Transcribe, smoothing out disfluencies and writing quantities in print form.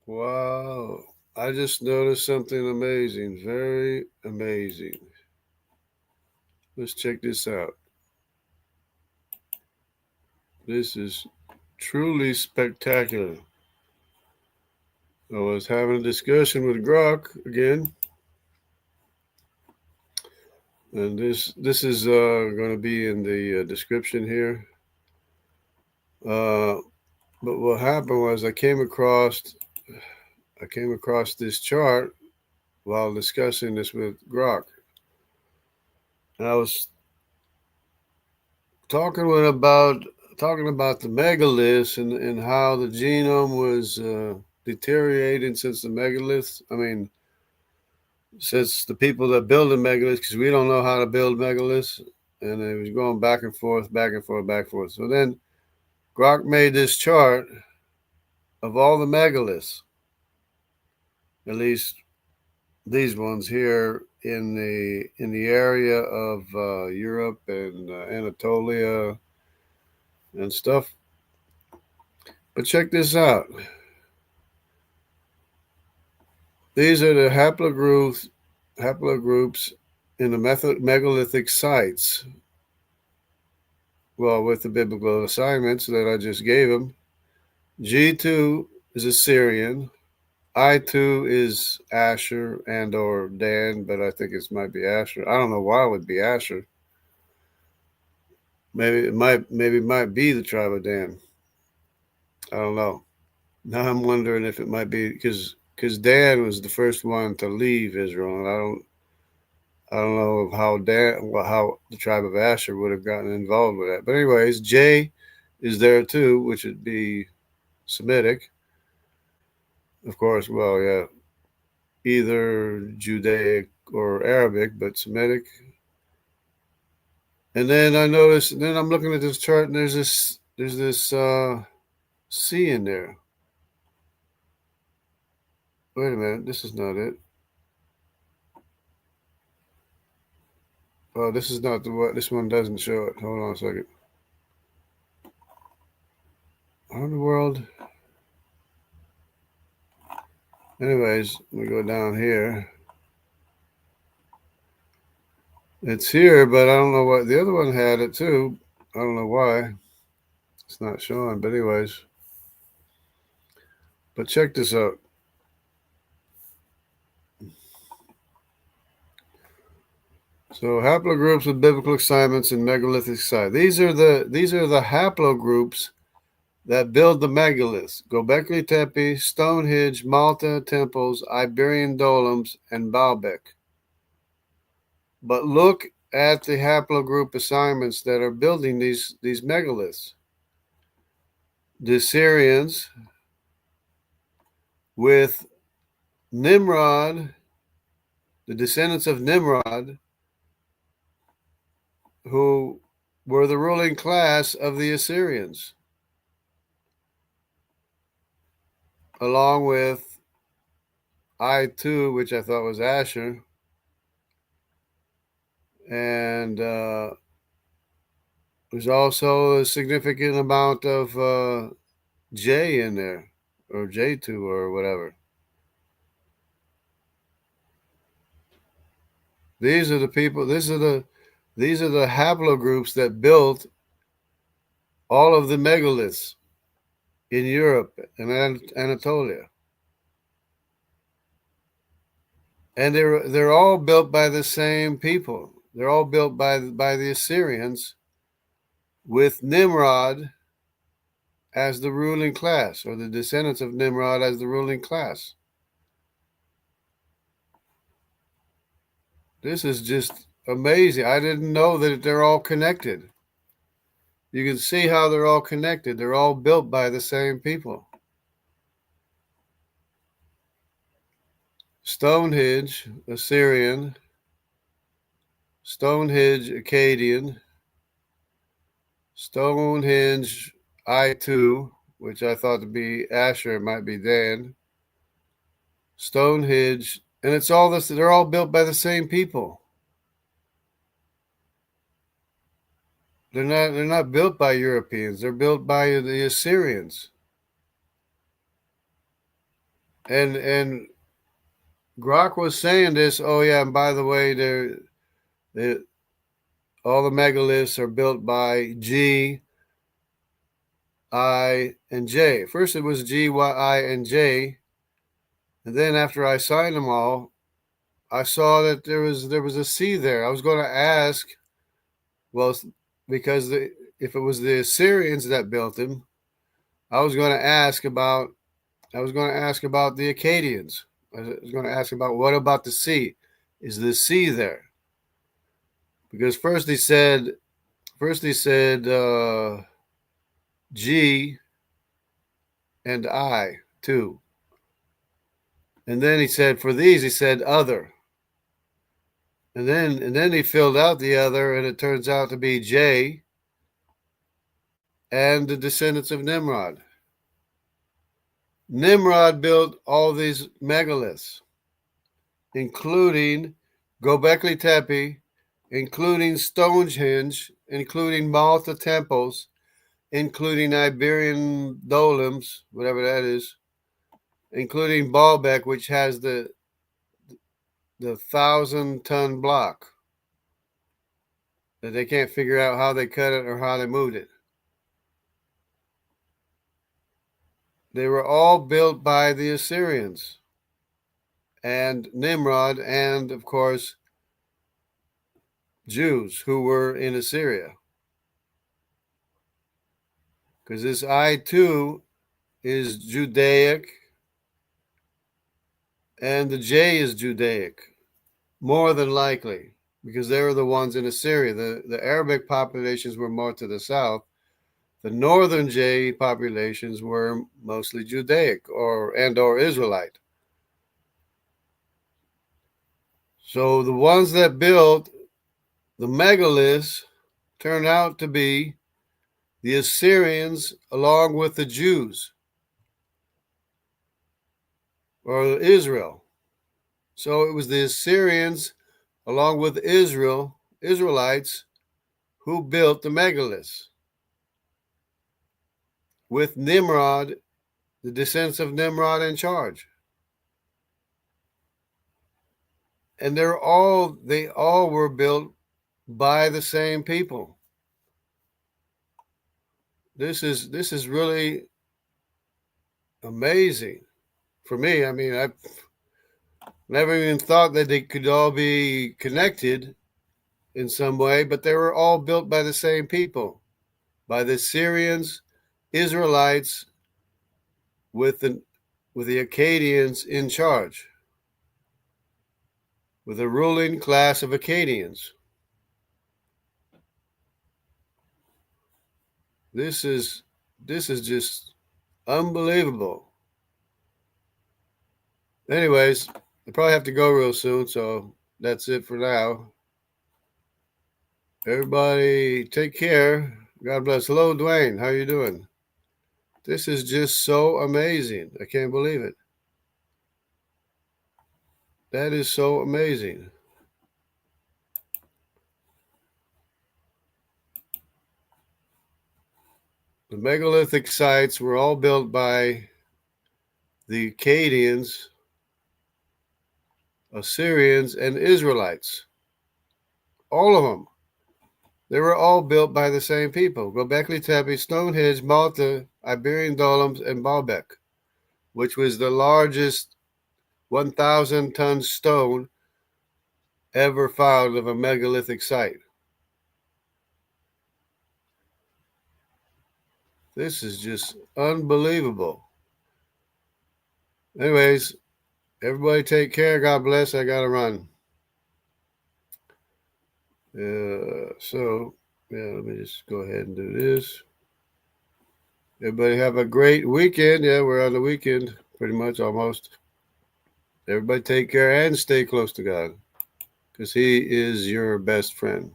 Wow. I just noticed something amazing. Very amazing. Let's check this out. This is truly spectacular. I was having a discussion with Grok again, and this is going to be in the description here. Uh, but what happened was I came across this chart while discussing this with Grok, and I was talking with about talking about the megaliths and how the genome was deteriorating since the megaliths. I mean, since the people that build the megaliths, because we don't know how to build megaliths, and it was going back and forth, back and forth, back and forth. So then Grok made this chart of all the megaliths, at least these ones here in the area of Europe and Anatolia and stuff. But check this out. These are the haplogroups in the megalithic sites. Well, with the biblical assignments that I just gave them, G2 is Assyrian, I2 is Asher and or Dan, but I think it might be Asher. I don't know why it would be Asher. Maybe it might be the tribe of Dan. I don't know. Now I'm wondering if it might be because Dan was the first one to leave Israel, and I don't know how the tribe of Asher would have gotten involved with that. But anyways, J is there too, which would be Semitic, of course. Well, yeah, either Judaic or Arabic, but Semitic. And then I noticed. Then I'm looking at this chart, and there's this C in there. Wait a minute, this is not it. Oh, this is not the what. This one doesn't show it. Hold on a second. How in the world? Anyways, we go down here. It's here, but I don't know what the other one had it too. I don't know why. It's not showing. But anyways, but check this out. So haplogroups with biblical assignments in megalithic site. These are the haplogroups that build the megaliths: Göbekli Tepe, Stonehenge, Malta temples, Iberian domes, and Baalbek. But look at the haplogroup assignments that are building these megaliths. The Assyrians with Nimrod, the descendants of Nimrod, who were the ruling class of the Assyrians, along with I2, which I thought was Asher, and there's also a significant amount of J in there, or J2 or whatever. These are the people. These are the haplogroups that built all of the megaliths in Europe and Anatolia, and they're all built by the same people. They're all built by the Assyrians, with Nimrod as the ruling class, or the descendants of Nimrod as the ruling class. This is just amazing. I didn't know that they're all connected. You can see how they're all connected. They're all built by the same people. Stonehenge, Assyrian. Stonehenge, Akkadian. Stonehenge, I2, which I thought to be Asher, might be Dan. Stonehenge, and it's all this. They're all built by the same people. They're not built by Europeans. They're built by the Assyrians. And Grok was saying this. Oh yeah, and by the way, all the megaliths are built by G, I, and J. First it was G, Y, I, and J, and then after I signed them all, I saw that there was a C there. I was going to ask, well, because if it was the Assyrians that built them, I was going to ask about the Akkadians. I was going to ask about, what about the C? Is the C there? Because first he said G and I too, and then he said for these he said other, and then he filled out the other, and it turns out to be J and the descendants of Nimrod. Nimrod built all these megaliths, including Göbekli Tepe, including Stonehenge, including Malta temples, including Iberian dolems, whatever that is, including Baalbek, which has the 1,000-ton block that they can't figure out how they cut it or how they moved it. They were all built by the Assyrians and Nimrod, and of course Jews who were in Assyria. Because this I too is Judaic, and the J is Judaic, more than likely, because they were the ones in Assyria. The Arabic populations were more to the south. The northern J populations were mostly Judaic or Israelite. So the ones that built the megaliths turned out to be the Assyrians along with the Jews, or Israel. So it was the Assyrians along with Israelites, who built the megaliths, with Nimrod, the descendants of Nimrod, in charge. And they all were built by the same people. This is really amazing for me. I mean, I never even thought that they could all be connected in some way, but they were all built by the same people, by the Syrians, Israelites, with the Akkadians in charge, with a ruling class of Akkadians. This is just unbelievable. Anyways, I probably have to go real soon, so that's it for now. Everybody take care. God bless. Hello, Dwayne. How you doing? This is just so amazing. I can't believe it. That is so amazing. The megalithic sites were all built by the Akkadians, Assyrians, and Israelites. All of them. They were all built by the same people. Göbekli Tepe, Stonehenge, Malta, Iberian dolems, and Baalbek, which was the largest 1,000-ton stone ever found of a megalithic site. This is just unbelievable. Anyways, everybody take care. God bless. I got to run. Let me just go ahead and do this. Everybody have a great weekend. Yeah, we're on the weekend, pretty much, almost. Everybody take care and stay close to God, because He is your best friend.